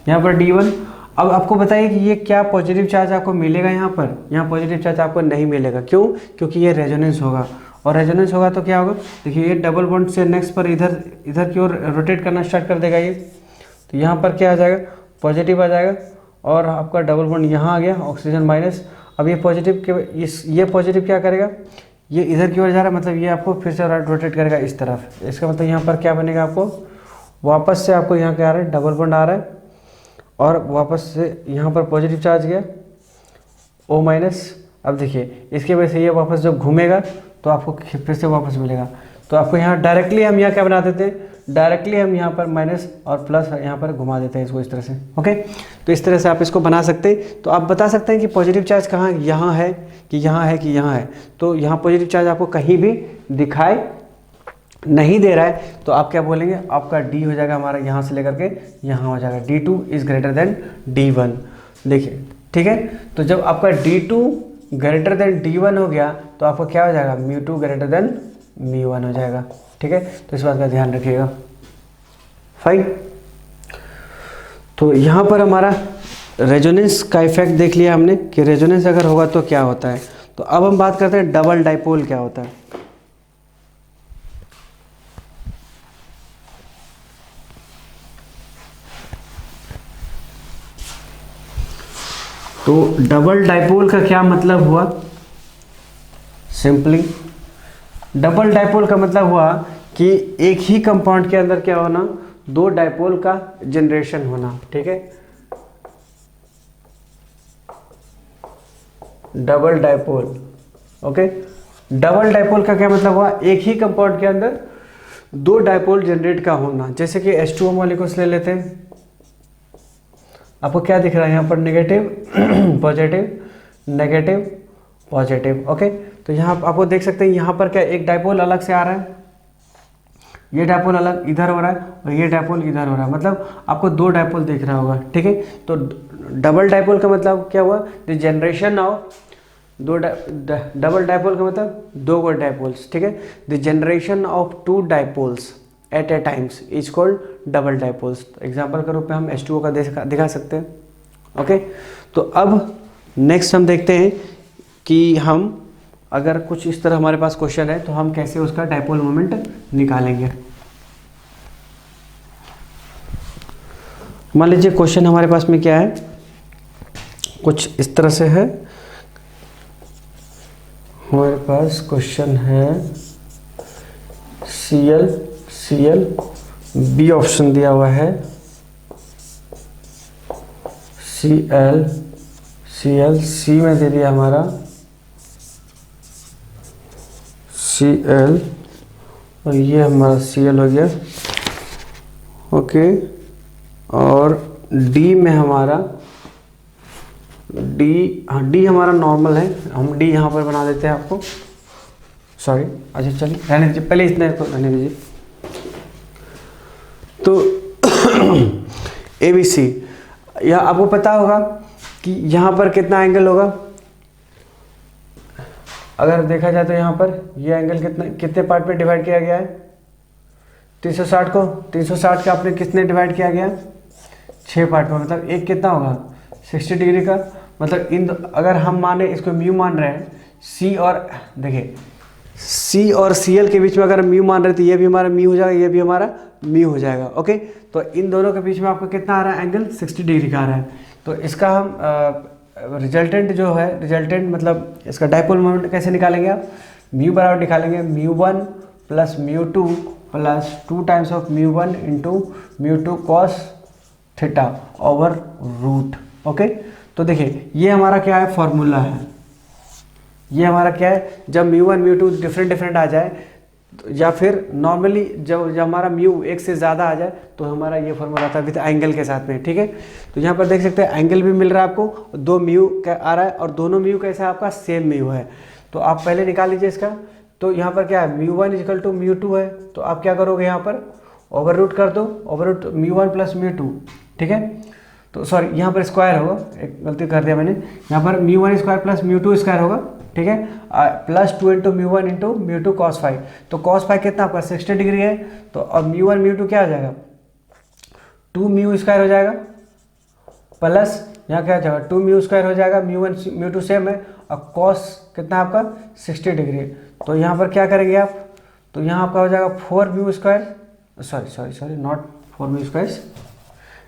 यहाँ पर D1। अब आपको बताइए कि ये क्या पॉजिटिव चार्ज आपको मिलेगा, यहाँ पॉजिटिव चार्ज आपको नहीं मिलेगा। क्यों, क्योंकि ये रेजोनेंस होगा, और रेजोनेंस होगा तो क्या होगा, देखिए ये डबल बॉन्ड से नेक्स्ट पर इधर की ओर रोटेट करना स्टार्ट कर देगा ये। तो यहाँ पर क्या आ जाएगा, पॉजिटिव आ जाएगा, और आपका डबल बॉन्ड यहाँ आ गया, ऑक्सीजन माइनस। अब ये पॉजिटिव के ये पॉजिटिव क्या करेगा, ये इधर की ओर जा रहा है, मतलब ये आपको फिर से रोटेट करेगा इस तरफ। इसका मतलब यहाँ पर क्या बनेगा, आपको वापस से आपको यहाँ क्या आ रहा है, डबल बॉन्ड आ रहा है, और वापस से यहाँ पर पॉजिटिव चार्ज गया O माइनस। अब देखिए इसके वजह से ये वापस जब घूमेगा तो आपको फिर से वापस मिलेगा। तो आपको यहाँ डायरेक्टली हम यहाँ क्या बना देते हैं, डायरेक्टली हम यहाँ पर माइनस और प्लस यहाँ पर घुमा देते हैं इसको इस तरह से। ओके, तो इस तरह से आप इसको बना सकते हैं। तो आप बता सकते हैं कि पॉजिटिव चार्ज कहाँ, यहाँ है कि यहाँ है कि यहाँ है। तो यहाँ पॉजिटिव चार्ज आपको कहीं भी दिखाई नहीं दे रहा है, तो आप क्या बोलेंगे, आपका D हो जाएगा हमारा यहाँ से लेकर के यहाँ हो जाएगा, D2 is greater than D1। देखिए ठीक है, तो जब आपका D2 ग्रेटर देन D1 हो गया तो आपका क्या हो जाएगा, μ2 ग्रेटर देन μ1 हो जाएगा। ठीक है, तो इस बात का ध्यान रखिएगा। फाइन, तो यहाँ पर हमारा रेजोनेंस का इफेक्ट देख लिया हमने कि रेजोनेंस अगर होगा तो क्या होता है। तो अब हम बात करते हैं डबल डाइपोल क्या होता है। तो डबल डाइपोल का क्या मतलब हुआ, सिंपली डबल डाइपोल का मतलब हुआ कि एक ही कंपाउंड के अंदर क्या होना, दो डाइपोल का जनरेशन होना। ठीक है, double dipole. Okay, double dipole का क्या मतलब हुआ, एक ही कंपाउंड के अंदर दो डाइपोल जनरेट का होना। जैसे कि H2O मॉलिक्यूल्स ले लेते हैं, आपको क्या दिख रहा है यहाँ पर, negative positive negative positive. Okay, तो यहाँ आपको देख सकते हैं यहाँ पर क्या एक डाइपोल अलग से आ रहा है, ये डाइपोल अलग इधर हो रहा है और ये डाइपोल इधर हो रहा है, मतलब आपको दो डाइपोल दिख रहा होगा। ठीक है, तो डबल डाइपोल का मतलब क्या हुआ, द जनरेशन ऑफ दो डबल डाइपोल का मतलब दो गो डाइपोल्स। ठीक है, the generation of two dipoles at a times is called double dipoles. Example के रूप में हम H2O का दिखा सकते हैं। ओके, तो अब नेक्स्ट हम देखते हैं कि हम अगर कुछ इस तरह हमारे पास क्वेश्चन है तो हम कैसे उसका डाइपोल मोमेंट निकालेंगे। मान लीजिए क्वेश्चन हमारे पास में क्या है, कुछ इस तरह से है, हमारे पास क्वेश्चन है Cl बी ऑप्शन दिया हुआ है, Cl सी में दे दिया हमारा Cl और ये हमारा Cl हो गया। ओके, और D में हमारा डी हमारा नॉर्मल है, हम डी यहाँ पर बना देते हैं आपको, सॉरी अच्छा चलिए रहने दीजिए, पहले इतने को रहने दीजिए। तो ABC, यह आपको पता होगा कि यहाँ पर कितना एंगल होगा, अगर देखा जाए तो यहाँ पर यह एंगल कितने पार्ट में डिवाइड किया गया है, 360 को 360 का आपने कितने डिवाइड किया गया, 6 पार्ट में, मतलब एक कितना होगा 60 डिग्री का। मतलब अगर हम माने इसको म्यू मान रहे हैं, सी और देखिए सी और Cl के बीच में अगर म्यू मान रहे तो ये भी हमारा म्यू हो जाएगा, ये भी हमारा म्यू हो जाएगा। ओके, तो इन दोनों के बीच में आपको कितना आ रहा है एंगल, 60 डिग्री का आ रहा है। तो इसका हम रिजल्टेंट जो है, रिजल्टेंट मतलब इसका डाइपोल मोमेंट कैसे निकालेंगे आप, म्यू बराबर निकालेंगे μ1 plus μ2 plus 2 times of μ1 into μ2 cos theta over root. Okay, तो देखिए ये हमारा क्या है, फॉर्मूला है, ये हमारा क्या है, जब μ1 μ2 डिफरेंट आ जाए या फिर नॉर्मली जब हमारा म्यू एक से ज़्यादा आ जाए तो हमारा ये फॉर्मूला आता है विद एंगल के साथ में। ठीक है, तो यहाँ पर देख सकते हैं एंगल भी मिल रहा है आपको, दो म्यू का आ रहा है और दोनों म्यू कैसा है आपका, सेम म्यू है। तो आप पहले निकाल लीजिए इसका, तो यहाँ पर क्या है μ1 इक्वल टू μ2 है, तो आप क्या करोगे यहाँ पर ओवर रूट कर दो, ओवर रूट μ1 प्लस μ2। ठीक है, तो सॉरी यहाँ पर स्क्वायर होगा, एक गलती कर दिया मैंने, यहाँ पर μ1 स्क्वायर प्लस μ2 स्क्वायर होगा। ठीक है, प्लस 2 इंटू μ1 इंटू μ2 कॉस 5, तो कॉस 5 कितना आपका 60 डिग्री है, तो अब μ1 μ2 क्या हो जाएगा, 2 म्यू स्क्वायर हो जाएगा, प्लस यहाँ क्या हो जाएगा 2 म्यू स्क्वायर हो जाएगा, μ1 μ2 सेम है, और कॉस कितना आपका 60 डिग्री। तो यहाँ पर क्या करेंगे आप, तो यहाँ आपका हो जाएगा 4 mu square, sorry not 4 mu square,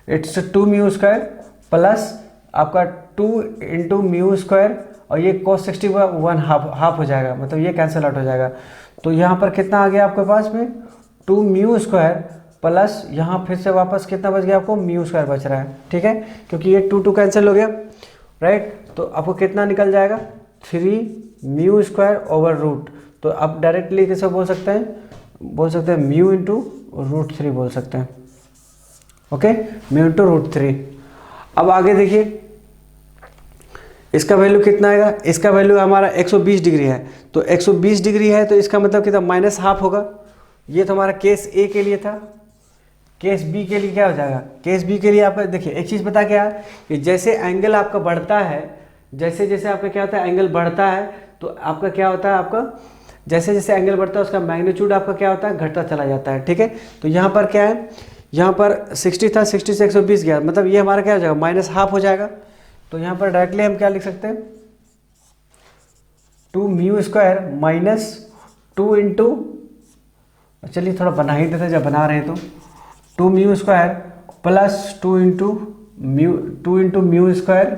it's 2 mu square plus आपका 2 इंटू म्यू स्क्वायर, और ये cos 60 का 1 हाफ हो जाएगा, मतलब ये कैंसिल आउट हो जाएगा। तो यहाँ पर कितना आ गया आपके पास में 2 म्यू स्क्वायर प्लस यहाँ फिर से वापस कितना बच गया आपको, म्यू स्क्वायर बच रहा है। ठीक है, क्योंकि ये 2 कैंसिल हो गया, राइट, तो आपको कितना निकल जाएगा 3 म्यू स्क्वायर ओवर रूट। तो आप डायरेक्टली कैसे बोल सकते हैं म्यू इंटू √3 बोल सकते हैं। Okay, mu into √3। अब आगे देखिए इसका वैल्यू कितना आएगा, इसका वैल्यू हमारा 120 डिग्री है, तो 120 डिग्री है तो इसका मतलब कितना माइनस हाफ होगा। ये तो हमारा केस ए के लिए था, केस बी के लिए क्या हो जाएगा, केस बी के लिए आपका देखिए एक चीज़ पता क्या है कि जैसे एंगल आपका बढ़ता है, जैसे जैसे आपका क्या होता है एंगल बढ़ता है, तो आपका क्या होता है, आपका जैसे जैसे एंगल बढ़ता है उसका मैग्नीट्यूड आपका क्या होता है, घटता चला जाता है। ठीक है, तो यहाँ पर क्या है, यहाँ पर 60 था, 60 से 120 गया, मतलब ये हमारा क्या हो जाएगा माइनस हाफ हो जाएगा। तो यहाँ पर डायरेक्टली हम क्या लिख सकते हैं 2 म्यू स्क्वायर माइनस 2 इंटू, चलिए थोड़ा बना ही देते जब बना रहे हैं, तो 2 mu square plus 2 into mu square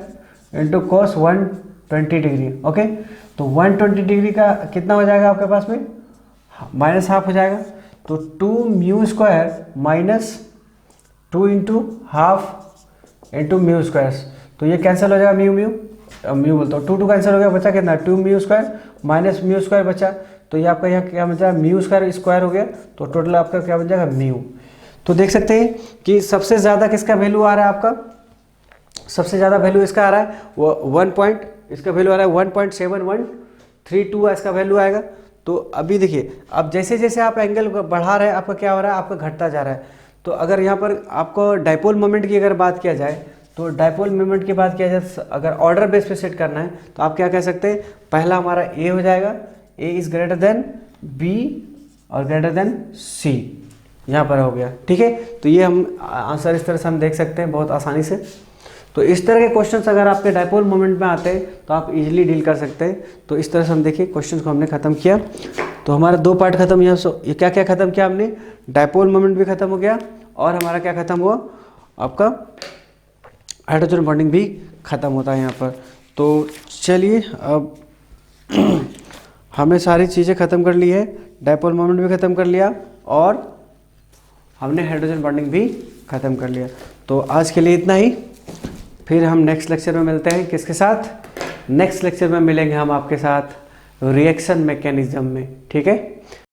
into cos 120 degree. Okay, तो 120 डिग्री का कितना हो जाएगा आपके पास में, माइनस हाफ हो जाएगा। तो 2 mu square minus 2 into half into mu square, तो ये कैंसिल हो जाएगा म्यू बोलता हूँ, 2 कैंसिल हो गया, बचा कितना 2 mu square minus mu square बचा, तो ये आपका यहाँ क्या बन जाएगा, म्यू स्क्वायर स्क्वायर हो गया, तो टोटल आपका क्या बन जाएगा, म्यू। तो देख सकते हैं कि सबसे ज़्यादा किसका वैल्यू आ रहा है, आपका सबसे ज़्यादा वैल्यू इसका आ रहा है वो इसका वैल्यू आ रहा है 1.7132 इसका वैल्यू आएगा। तो अभी देखिए, अब जैसे जैसे आप एंगल बढ़ा रहे हैं आपका क्या हो रहा है, आपका घटता जा रहा है। तो अगर यहाँ पर आपको डाइपोल मोमेंट की अगर बात किया जाए, तो डाइपोल मोमेंट की बात किया जाए, अगर ऑर्डर बेस पे सेट करना है तो आप क्या कह सकते हैं, पहला हमारा ए हो जाएगा, A is greater than B और ग्रेटर देन सी, यहाँ पर हो गया। ठीक है, तो ये हम आंसर इस तरह से हम देख सकते हैं बहुत आसानी से। तो इस तरह के क्वेश्चंस अगर आपके डाइपोल मोमेंट में आते हैं तो आप इजीली डील कर सकते हैं। तो इस तरह से हम देखिए क्वेश्चंस को हमने खत्म किया। तो हमारा 2 पार्ट खत्म, यहाँ ये क्या क्या खत्म किया हमने, डाइपोल मोमेंट भी खत्म हो गया और हमारा क्या खत्म हुआ, आपका हाइड्रोजन बॉन्डिंग भी खत्म होता है यहाँ पर। तो चलिए अब हमने सारी चीज़ें ख़त्म कर ली है, डाइपोल मोमेंट भी ख़त्म कर लिया और हमने हाइड्रोजन बॉन्डिंग भी ख़त्म कर लिया। तो आज के लिए इतना ही, फिर हम नेक्स्ट लेक्चर में मिलते हैं। किसके साथ, नेक्स्ट लेक्चर में मिलेंगे हम आपके साथ रिएक्शन मैकेनिज्म में। ठीक है।